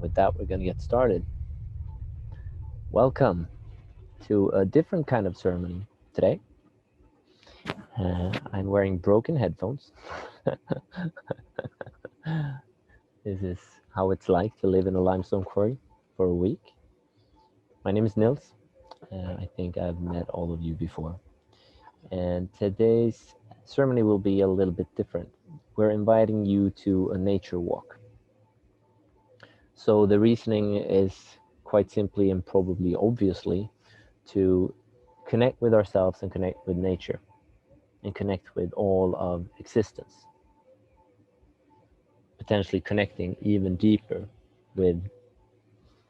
with that, we're going to get started. Welcome to a different kind of ceremony today. I'm wearing broken headphones. This is how it's like to live in a limestone quarry for a week. My name is Nils. I think I've met all of you before. And today's ceremony will be a little bit different. We're inviting you to a nature walk. So the reasoning is quite simply and probably obviously to connect with ourselves and connect with nature and connect with all of existence. Potentially connecting even deeper with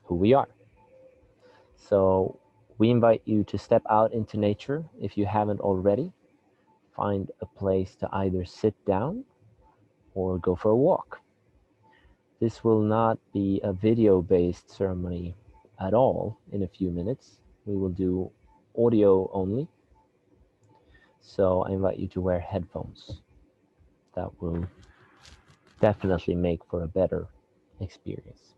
who we are. So we invite you to step out into nature if you haven't already. Find a place to either sit down or go for a walk. This will not be a video-based ceremony at all in a few minutes. We will do audio only. So I invite you to wear headphones. That will definitely make for a better experience.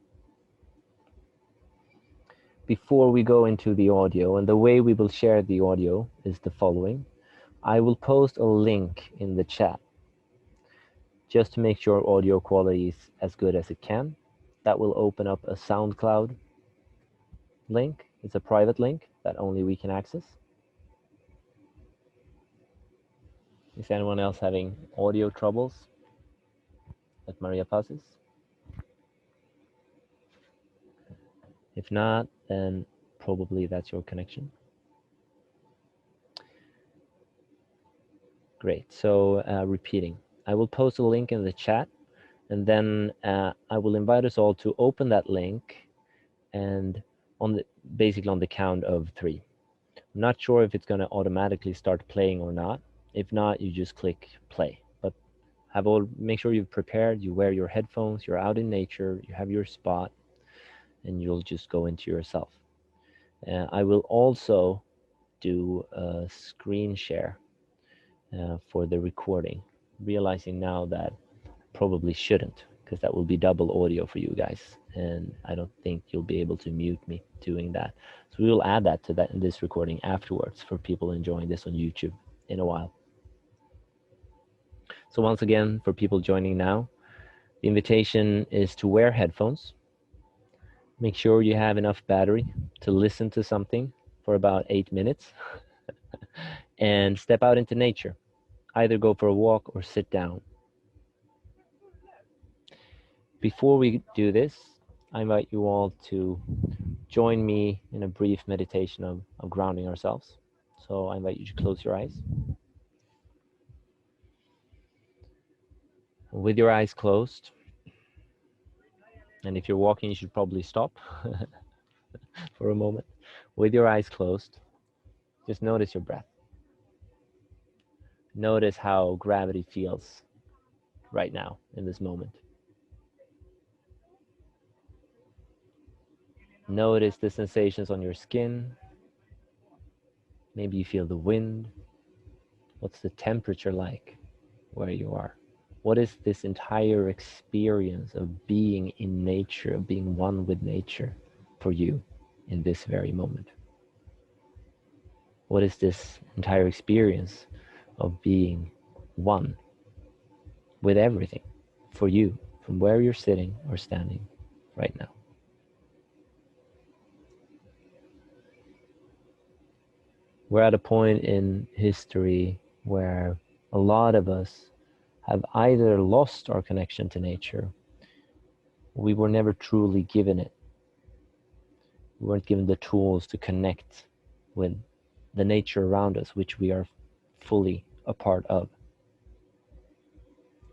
Before we go into the audio, and the way we will share the audio is the following. I will post a link in the chat just to make sure audio quality is as good as it can. That will open up a SoundCloud link. It's a private link that only we can access. Is anyone else having audio troubles at Maria Paz's? If not, then probably that's your connection. Great, so repeating. I will post a link in the chat, and then I will invite us all to open that link and basically on the count of 3. I'm not sure if it's going to automatically start playing or not. If not, you just click play. But make sure you've prepared, you wear your headphones, you're out in nature, you have your spot, and you'll just go into yourself. I will also do a screen share for the recording, realizing now that probably shouldn't, because that will be double audio for you guys, and I don't think you'll be able to mute me doing that. So we will add that to this recording afterwards for people enjoying this on YouTube in a while. So once again, for people joining now, the invitation is to wear headphones. Make sure you have enough battery to listen to something for about 8 minutes and step out into nature. Either go for a walk or sit down. Before we do this, I invite you all to join me in a brief meditation of grounding ourselves. So I invite you to close your eyes. With your eyes closed, and if you're walking, you should probably stop for a moment. With your eyes closed, just notice your breath. Notice how gravity feels right now in this moment. Notice the sensations on your skin. Maybe you feel the wind. What's the temperature like where you are? What is this entire experience of being in nature, of being one with nature for you in this very moment? What is this entire experience of being one with everything for you from where you're sitting or standing right now? We're at a point in history where a lot of us have either lost our connection to nature, or we were never truly given it. We weren't given the tools to connect with the nature around us, which we are fully a part of.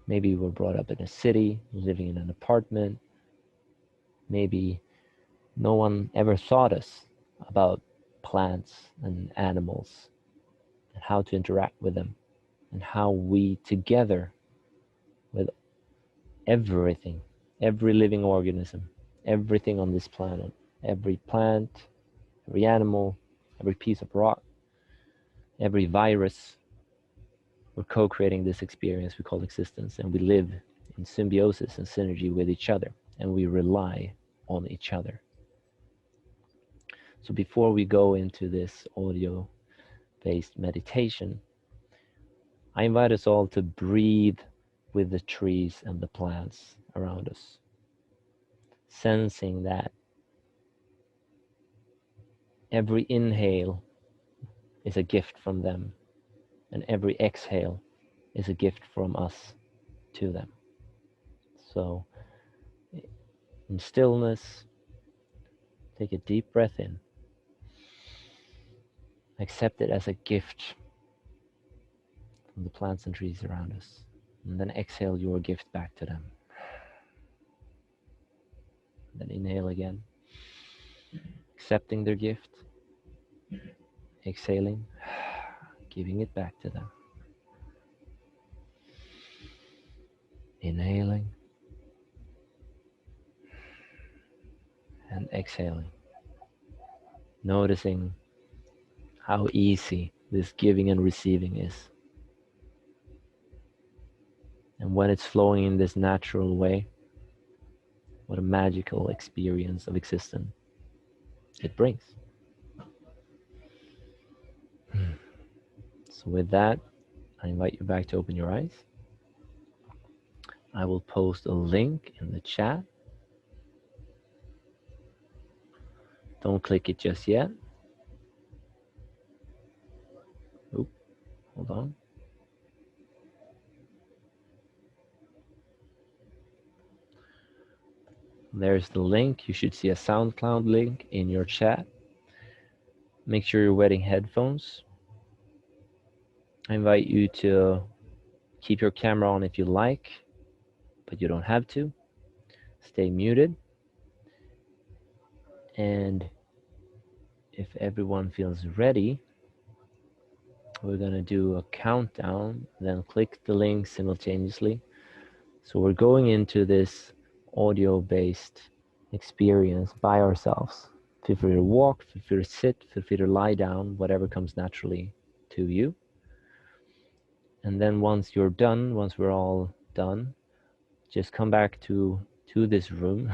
Maybe we were brought up in a city, living in an apartment. Maybe no one ever taught us about plants and animals and how to interact with them, and how we together with everything, every living organism, everything on this planet, every plant, every animal, every piece of rock, every virus, we're co-creating this experience we call existence, and we live in symbiosis and synergy with each other, and we rely on each other. So before we go into this audio-based meditation, I invite us all to breathe with the trees and the plants around us, sensing that every inhale is a gift from them, and every exhale is a gift from us to them. So in stillness, take a deep breath in. Accept it as a gift from the plants and trees around us. And then exhale your gift back to them. Then inhale again, accepting their gift. Exhaling, giving it back to them. Inhaling and exhaling. Noticing how easy this giving and receiving is. And when it's flowing in this natural way, what a magical experience of existence it brings. So with that, I invite you back to open your eyes. I will post a link in the chat. Don't click it just yet. Oop, hold on. There's the link. You should see a SoundCloud link in your chat. Make sure you're wearing headphones. I invite you to keep your camera on if you like, but you don't have to. Stay muted. And if everyone feels ready, we're going to do a countdown, then click the link simultaneously. So we're going into this audio-based experience by ourselves. Feel free to walk, feel free to sit, feel free to lie down, whatever comes naturally to you. And then once you're done, once we're all done, just come back to this room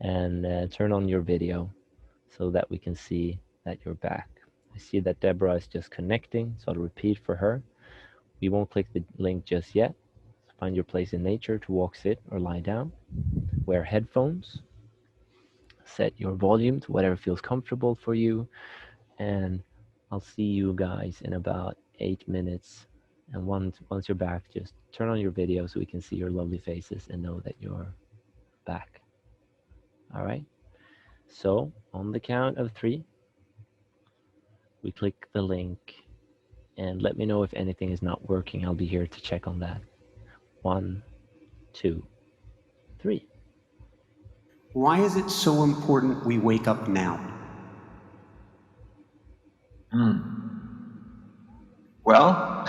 and turn on your video so that we can see that you're back. I see that Deborah is just connecting, so I'll repeat for her. We won't click the link just yet. Find your place in nature to walk, sit, or lie down. Wear headphones. Set your volume to whatever feels comfortable for you. And I'll see you guys in about 8 minutes. And once you're back, just turn on your video so we can see your lovely faces and know that you're back. All right? So on the count of 3, we click the link and let me know if anything is not working. I'll be here to check on that. 1, 2, 3. Why is it so important we wake up now? Well,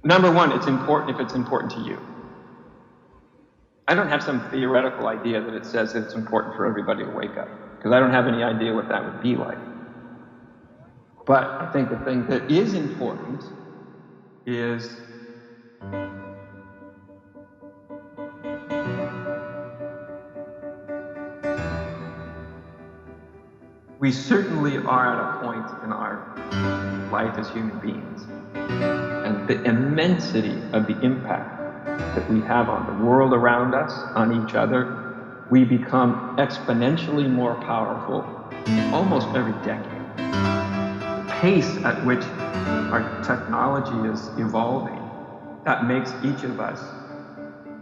number one, it's important if it's important to you. I don't have some theoretical idea that it says that it's important for everybody to wake up, because I don't have any idea what that would be like. But I think the thing that is important is we certainly are at a point in our life as human beings, and the immensity of the impact that we have on the world around us, on each other, we become exponentially more powerful almost every decade. The pace at which our technology is evolving, that makes each of us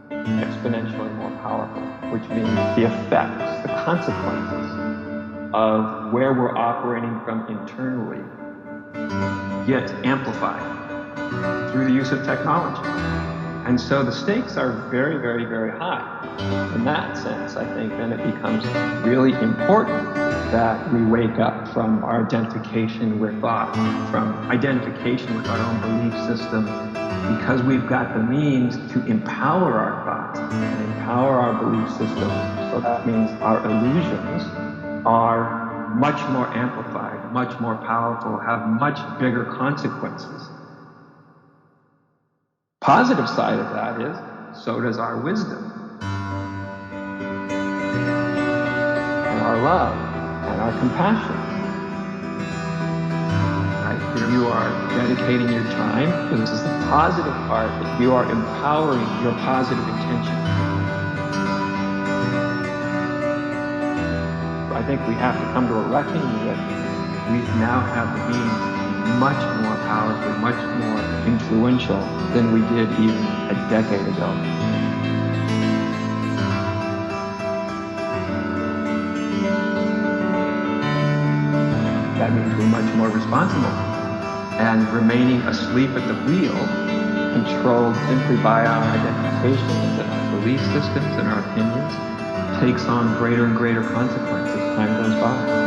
exponentially more powerful, which means the effects, the consequences of where we're operating from internally gets amplified through the use of technology. And so the stakes are very, very, very high. In that sense, I think then it becomes really important that we wake up from our identification with thought, from identification with our own belief system, because we've got the means to empower our thoughts and empower our belief systems. So that means our illusions are much more amplified, much more powerful, have much bigger consequences. Positive side of that is, so does our wisdom. our love and our compassion. Right? Here you are dedicating your time. This is the positive part, that you are empowering your positive intention. I think we have to come to a reckoning that we now have the means to be much more powerful, much more influential than we did even a decade ago. That means we're much more responsible. And remaining asleep at the wheel, controlled simply by our identifications and our belief systems and our opinions, takes on greater and greater consequences as time goes by.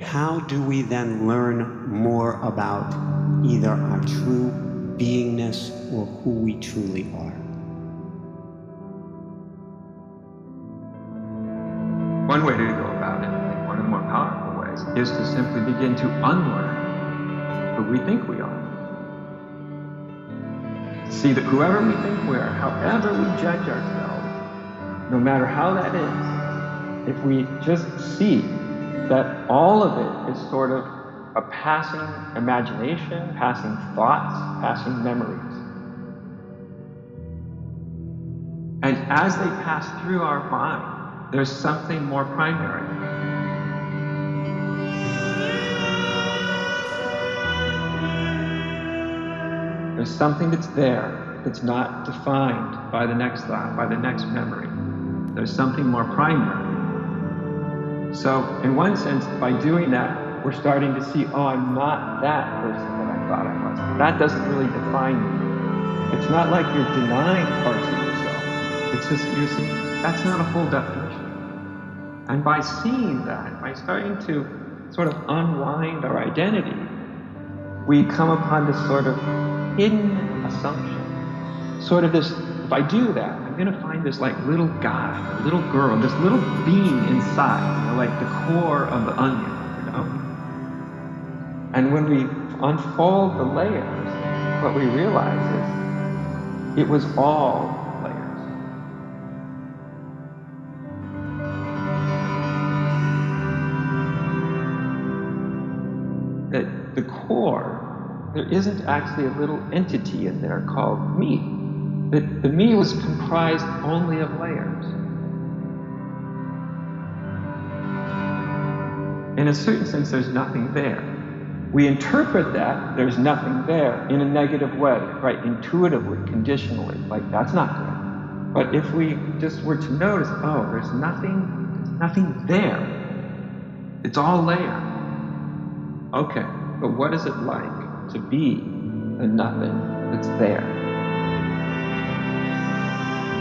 How do we then learn more about either our true beingness or who we truly are? One way to go about it, I think one of the more powerful ways, is to simply begin to unlearn who we think we are. See that whoever we think we are, however we judge ourselves, no matter how that is, if we just see that all of it is sort of a passing imagination, passing thoughts, passing memories. And as they pass through our mind, there's something more primary. There's something that's there, that's not defined by the next thought, by the next memory. There's something more primary. So, in one sense, by doing that, we're starting to see, oh, I'm not that person that I thought I was. That doesn't really define me. It's not like you're denying parts of yourself. It's just, you see, that's not a full definition. And by seeing that, by starting to sort of unwind our identity, we come upon this sort of hidden assumption. Sort of this, if I do that, I'm going to find this like little guy, a little girl, this little being inside, you know, like the core of the onion, you know. And when we unfold the layers, what we realize is it was all layers. That the core, there isn't actually a little entity in there called me. That the me was comprised only of layers. In a certain sense, there's nothing there. We interpret that there's nothing there in a negative way, right? Intuitively, conditionally, like that's not good. But if we just were to notice, oh, there's nothing there. It's all layer. Okay, but what is it like to be the nothing that's there?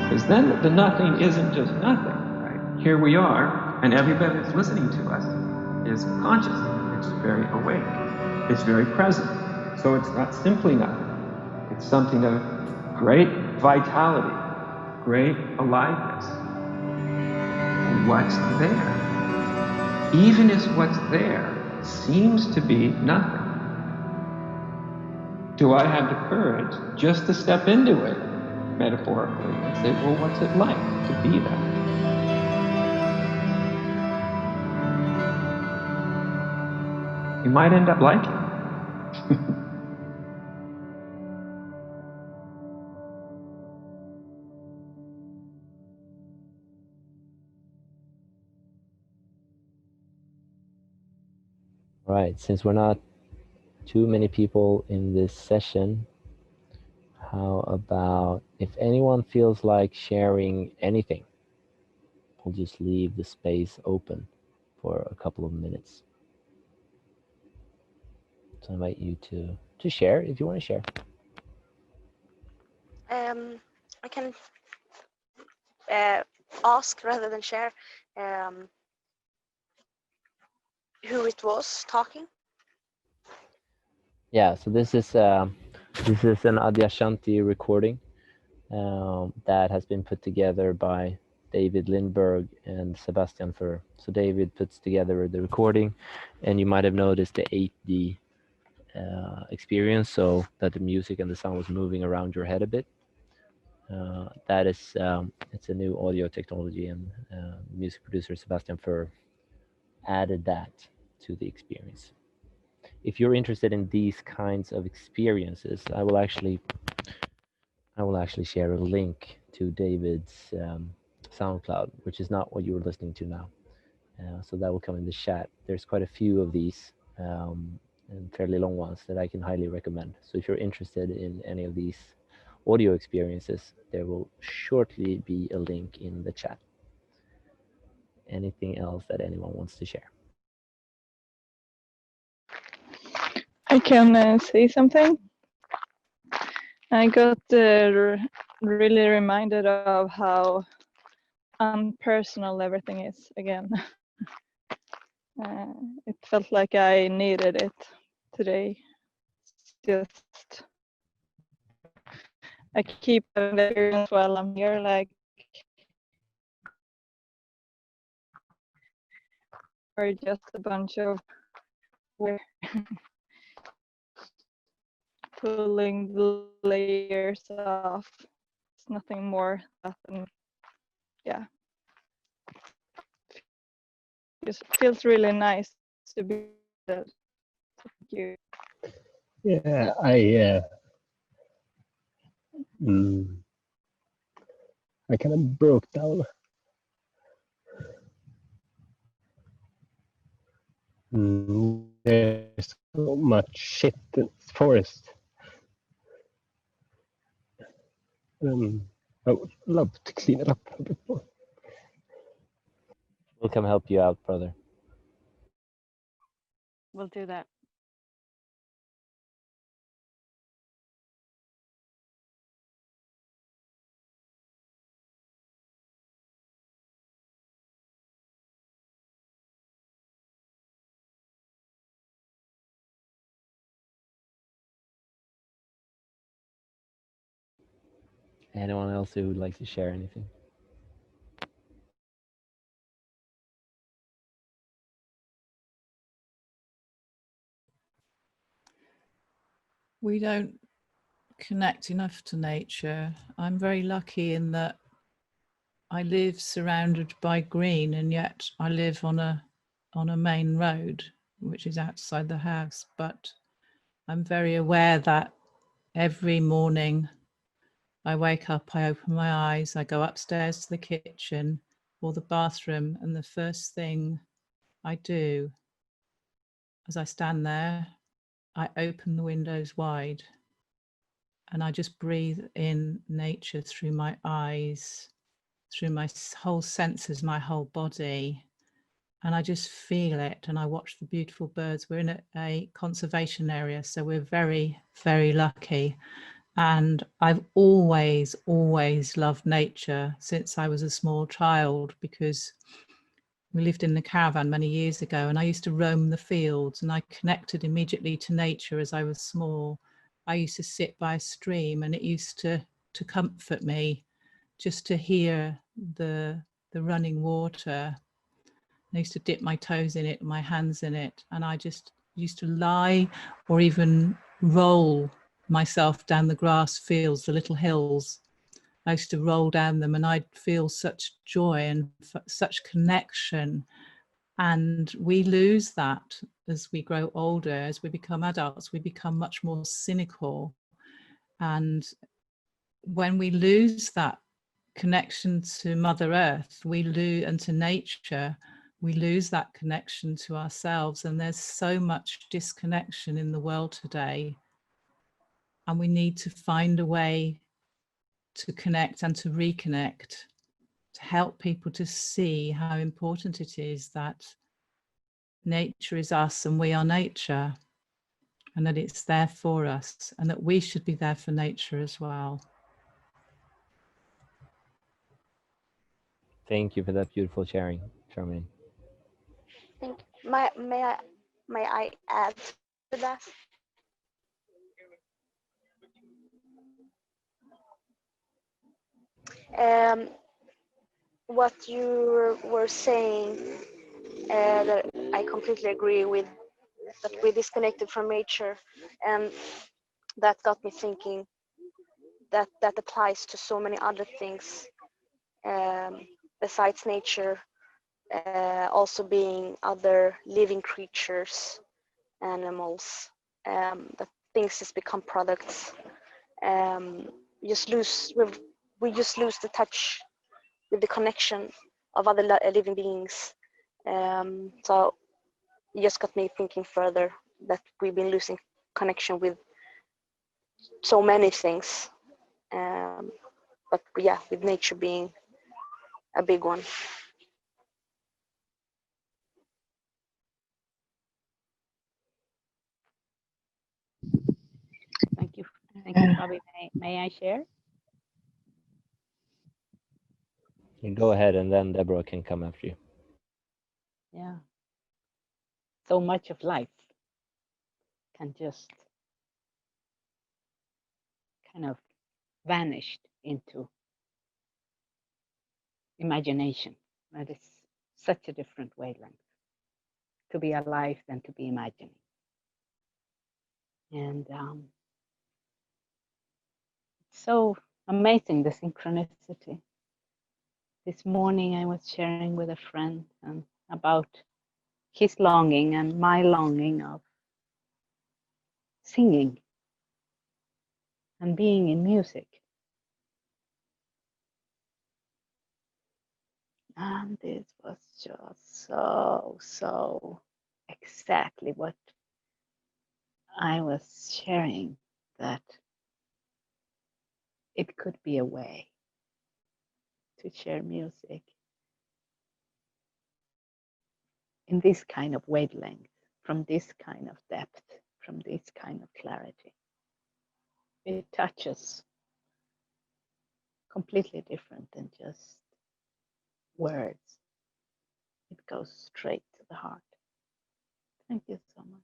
Because then the nothing isn't just nothing, right? Here we are, and everybody that's listening to us is conscious. It's very awake. It's very present. So it's not simply nothing. It's something of great vitality, great aliveness. And what's there. Even if what's there seems to be nothing. Do I have the courage just to step into it, metaphorically, and say, well, what's it like to be that? You might end up liking it. Right, since we're not too many people in this session, how about if anyone feels like sharing anything, we'll just leave the space open for a couple of minutes. So I invite you to share if you want to share. I can ask rather than share who it was talking. Yeah, so this is an Adyashanti recording that has been put together by David Lindberg and Sebastian. So David puts together the recording, and you might have noticed the 8D experience, so that the music and the sound was moving around your head a bit. That is, it's a new audio technology, and music producer Sebastian added that to the experience. If you're interested in these kinds of experiences, I will actually share a link to David's SoundCloud, which is not what you were listening to now. So that will come in the chat. There's quite a few of these and fairly long ones that I can highly recommend. So if you're interested in any of these audio experiences, there will shortly be a link in the chat. Anything else that anyone wants to share? I can say something. I got really reminded of how unpersonal everything is again. It felt like I needed it today. Just I keep having the experience while I'm here, like we're just a bunch of we're pulling the layers off. It's nothing more than, yeah. It feels really nice to be there. Thank you. Yeah, I kind of broke down. There's so much shit in this forest. I would love to clean it up a bit more. We'll come help you out, brother. We'll do that. Anyone else who would like to share anything? We don't connect enough to nature. I'm very lucky in that I live surrounded by green, and yet I live on a main road, which is outside the house. But I'm very aware that every morning I wake up, I open my eyes, I go upstairs to the kitchen or the bathroom, and the first thing I do as I stand there, I open the windows wide and I just breathe in nature through my eyes, through my whole senses, my whole body. And I just feel it, and I watch the beautiful birds. We're in a conservation area, so we're very, very lucky. And I've always loved nature since I was a small child, because we lived in the caravan many years ago, and I used to roam the fields, and I connected immediately to nature as I was small. I used to sit by a stream, and it used to comfort me just to hear the the running water. I used to dip my toes in it, my hands in it, and I just used to lie or even roll myself down the grass fields, the little hills. I used to roll down them, and I'd feel such joy and such connection. And we lose that as we grow older, as we become adults. We become much more cynical. And when we lose that connection to Mother Earth, we lose, and to nature, we lose that connection to ourselves. And there's so much disconnection in the world today. And we need to find a way to connect and to reconnect, to help people to see how important it is that nature is us and we are nature, and that it's there for us, and that we should be there for nature as well. Thank you for that beautiful sharing, Charmaine. May I add to that? What you were saying, that I completely agree with, that we're disconnected from nature, and that got me thinking that that applies to so many other things besides nature, also being other living creatures, animals, that things just become products. We just lose the touch with the connection of other living beings. So it just got me thinking further that we've been losing connection with so many things. But yeah, with nature being a big one. Thank you. Thank you, Bobby. May I share? You go ahead, and then Deborah can come after you. Yeah. So much of life can just kind of vanish into imagination. That is such a different wavelength, to be alive than to be imagining. And it's so amazing, the synchronicity. This morning I was sharing with a friend about his longing and my longing of singing and being in music. And this was just so exactly what I was sharing, that it could be a way to share music in this kind of wavelength, from this kind of depth, from this kind of clarity. It touches completely different than just words. It goes straight to the heart. Thank you so much.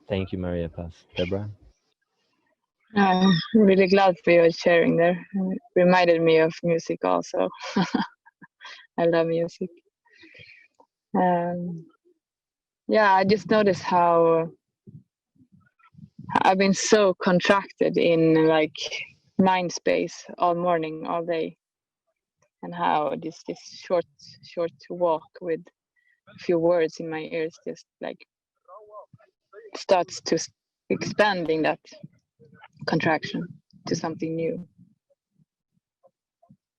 Thank you, Maria Paz. Deborah? I'm really glad for your sharing there. It reminded me of music also. I love music. Yeah, I just noticed how I've been so contracted in like mind space all morning, all day, and how this short walk with a few words in my ears just like starts to expanding that contraction to something new.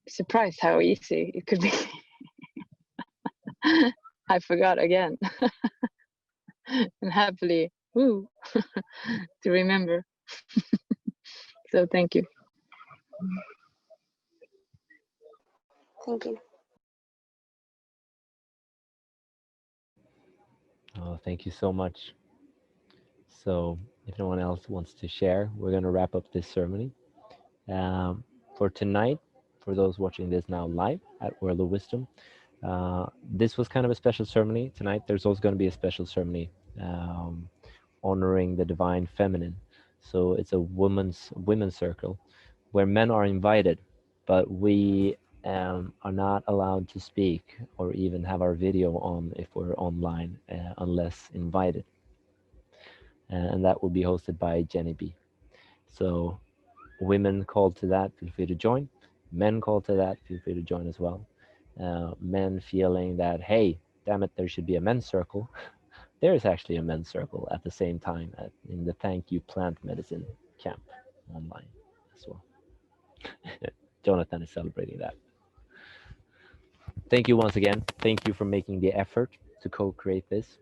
Surprised how easy it could be. I forgot again. And happily, woo, to remember. So thank you. Thank you. Oh, thank you so much. So if no one else wants to share, we're going to wrap up this ceremony. For tonight, for those watching this now live at World of Wisdom, this was kind of a special ceremony. Tonight, there's also going to be a special ceremony honoring the divine feminine. So it's a women's circle where men are invited, but we are not allowed to speak or even have our video on if we're online unless invited. And that will be hosted by Jenny B. So women called to that, feel free to join. Men called to that, feel free to join as well. Men feeling that, hey, damn it, there should be a men's circle. There is actually a men's circle at the same time in the Thank You Plant Medicine camp online as well. Jonathan is celebrating that. Thank you once again. Thank you for making the effort to co-create this.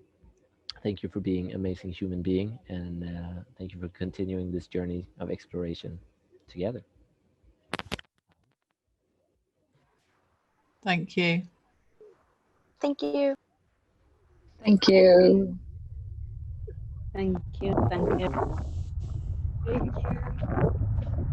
Thank you for being an amazing human being, and thank you for continuing this journey of exploration together. Thank you. Thank you. Thank you. Thank you. Thank you. Thank you.